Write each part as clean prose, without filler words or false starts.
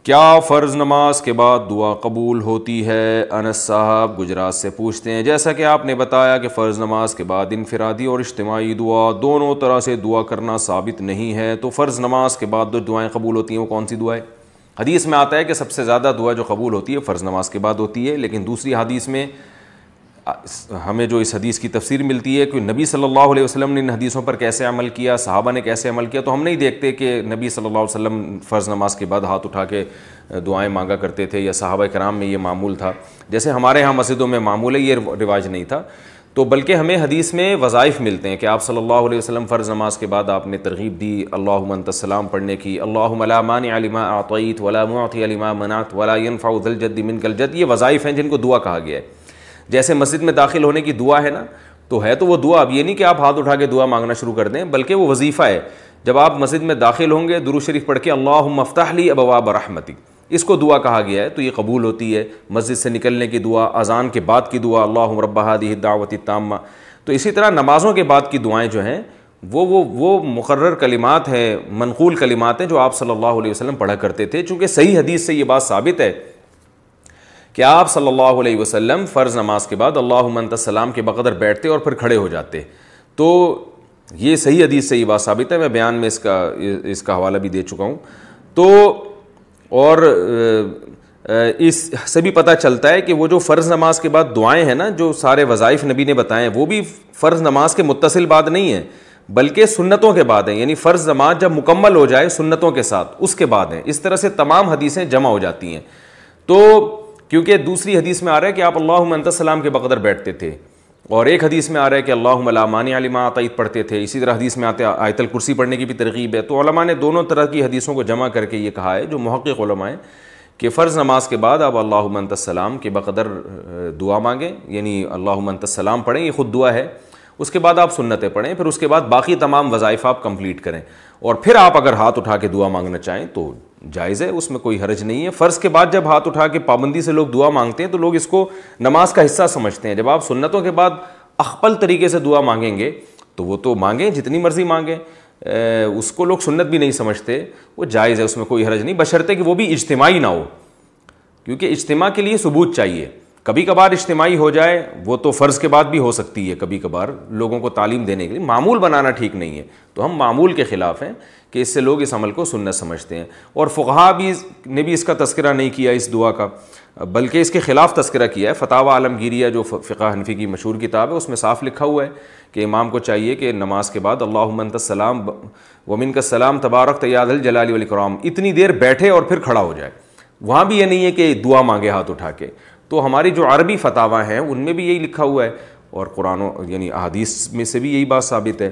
کیا فرض نماز کے بعد دعا قبول ہوتی ہے؟ انس صاحب گجرات سے پوچھتے ہیں، جیسا کہ آپ نے بتایا کہ فرض نماز کے بعد انفرادی اور اجتماعی دعا دونوں طرح سے دعا کرنا ثابت نہیں ہے، تو فرض نماز کے بعد جو دعائیں قبول ہوتی ہیں وہ کون سی دعائیں؟ حدیث میں آتا ہے کہ سب سے زیادہ دعا جو قبول ہوتی ہے فرض نماز کے بعد ہوتی ہے، لیکن دوسری حدیث میں ہمیں جو اس حدیث کی تفسیر ملتی ہے کہ نبی صلی اللہ علیہ وسلم نے ان حدیثوں پر کیسے عمل کیا، صحابہ نے کیسے عمل کیا، تو ہم نہیں دیکھتے کہ نبی صلی اللہ علیہ وسلم فرض نماز کے بعد ہاتھ اٹھا کے دعائیں مانگا کرتے تھے، یا صحابہ کرام میں یہ معمول تھا جیسے ہمارے ہاں مسجدوں میں معمول ہے، یہ رواج نہیں تھا۔ تو بلکہ ہمیں حدیث میں وظائف ملتے ہیں کہ آپ صلی اللہ علیہ وسلم فرض نماز کے بعد آپ نے ترغیب دی اللہم انت السلام پڑھنے کی، اللہم لا مانع لما اعطیت ولا معطی لما منعت ولا ينفع ذا الجد منک الجد، یہ وظائف ہیں جن کو دعا کہا گیا ہے۔ جیسے مسجد میں داخل ہونے کی دعا ہے نا، تو ہے تو وہ دعا، اب یہ نہیں کہ آپ ہاتھ اٹھا کے دعا مانگنا شروع کر دیں، بلکہ وہ وظیفہ ہے۔ جب آپ مسجد میں داخل ہوں گے درود شریف پڑھ کے اللہم افتح لی ابواب رحمتک، اس کو دعا کہا گیا ہے، تو یہ قبول ہوتی ہے۔ مسجد سے نکلنے کی دعا، اذان کے بعد کی دعا اللہم رب ہذہ الدعوۃ التامہ، تو اسی طرح نمازوں کے بعد کی دعائیں جو ہیں وہ مقرر کلمات ہیں، منقول کلمات ہیں جو آپ صلی اللہ علیہ وسلم پڑھا کرتے تھے، چونکہ صحیح حدیث سے یہ بات ثابت ہے کہ آپ صلی اللہ علیہ وسلم فرض نماز کے بعد اللہم انت السلام کے بقدر بیٹھتے اور پھر کھڑے ہو جاتے، تو یہ صحیح حدیث سے یہ بات ثابت ہے، میں بیان میں اس کا حوالہ بھی دے چکا ہوں۔ تو اور اس سے بھی پتہ چلتا ہے کہ وہ جو فرض نماز کے بعد دعائیں ہیں نا، جو سارے وظائف نبی نے بتائے ہیں، وہ بھی فرض نماز کے متصل بعد نہیں ہیں بلکہ سنتوں کے بعد ہیں، یعنی فرض نماز جب مکمل ہو جائے سنتوں کے ساتھ اس کے بعد ہیں۔ اس طرح سے تمام حدیثیں جمع ہو جاتی ہیں۔ تو کیونکہ دوسری حدیث میں آ رہا ہے کہ آپ اللہم انت السلام کے بقدر بیٹھتے تھے، اور ایک حدیث میں آ رہا ہے کہ اللہم لا مانع لما اعطیت پڑھتے تھے، اسی طرح حدیث میں آتے آیت الکرسی پڑھنے کی بھی ترغیب ہے۔ تو علماء نے دونوں طرح کی حدیثوں کو جمع کر کے یہ کہا ہے، جو محقق علماء ہیں، کہ فرض نماز کے بعد آپ اللہم انت السلام کے بقدر دعا مانگیں، یعنی اللہم انت السلام پڑھیں، یہ خود دعا ہے، اس کے بعد آپ سنتیں پڑھیں، پھر اس کے بعد باقی تمام وظائف آپ کمپلیٹ کریں، اور پھر آپ اگر ہاتھ اٹھا کے دعا مانگنا چاہیں تو جائز ہے، اس میں کوئی حرج نہیں ہے۔ فرض کے بعد جب ہاتھ اٹھا کے پابندی سے لوگ دعا مانگتے ہیں تو لوگ اس کو نماز کا حصہ سمجھتے ہیں۔ جب آپ سنتوں کے بعد اخپل طریقے سے دعا مانگیں گے تو وہ تو مانگیں، جتنی مرضی مانگیں، اس کو لوگ سنت بھی نہیں سمجھتے، وہ جائز ہے، اس میں کوئی حرج نہیں، بشرطے کہ وہ بھی اجتماعی نہ ہو، کیونکہ اجتماع کے لیے ثبوت چاہیے۔ کبھی کبھار اجتماعی ہو جائے وہ تو فرض کے بعد بھی ہو سکتی ہے، کبھی کبھار لوگوں کو تعلیم دینے کے لیے، معمول بنانا ٹھیک نہیں ہے، تو ہم معمول کے خلاف ہیں کہ اس سے لوگ اس عمل کو سنت سمجھتے ہیں۔ اور فقہا بھی نے بھی اس کا تذکرہ نہیں کیا اس دعا کا، بلکہ اس کے خلاف تذکرہ کیا ہے۔ فتاوی عالمگیریہ جو فقہ حنفی کی مشہور کتاب ہے، اس میں صاف لکھا ہوا ہے کہ امام کو چاہیے کہ نماز کے بعد اللہم انت السلام ومنک السلام تبارکت یا ذا الجلال والاکرام اتنی دیر بیٹھے اور پھر کھڑا ہو جائے۔ وہاں بھی یہ نہیں ہے کہ دعا مانگے ہاتھ اٹھا کے، تو ہماری جو عربی فتاوی ہیں ان میں بھی یہی لکھا ہوا ہے، اور قرآن یعنی احادیث میں سے بھی یہی بات ثابت ہے،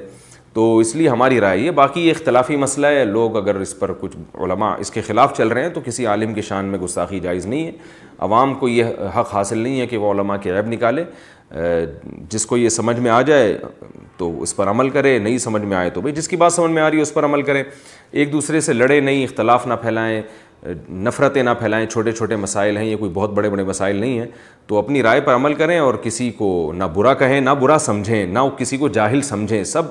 تو اس لیے ہماری رائے یہ، باقی یہ اختلافی مسئلہ ہے، لوگ اگر اس پر کچھ علماء اس کے خلاف چل رہے ہیں تو کسی عالم کی شان میں گستاخی جائز نہیں ہے۔ عوام کو یہ حق حاصل نہیں ہے کہ وہ علماء کے عیب نکالے، جس کو یہ سمجھ میں آ جائے تو اس پر عمل کرے، نہیں سمجھ میں آئے تو بھئی جس کی بات سمجھ میں آ رہی ہے اس پر عمل کرے، ایک دوسرے سے لڑے نہیں، اختلاف نہ پھیلائیں، نفرتیں نہ پھیلائیں، چھوٹے چھوٹے مسائل ہیں، یہ کوئی بہت بڑے بڑے مسائل نہیں ہیں، تو اپنی رائے پر عمل کریں اور کسی کو نہ برا کہیں نہ برا سمجھیں، نہ کسی کو جاہل سمجھیں، سب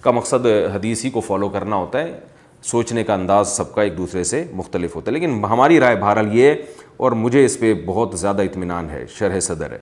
کا مقصد حدیث ہی کو فالو کرنا ہوتا ہے، سوچنے کا انداز سب کا ایک دوسرے سے مختلف ہوتا ہے، لیکن ہماری رائے بہرحال یہ ہے، اور مجھے اس پہ بہت زیادہ اطمینان ہے، شرح صدر ہے۔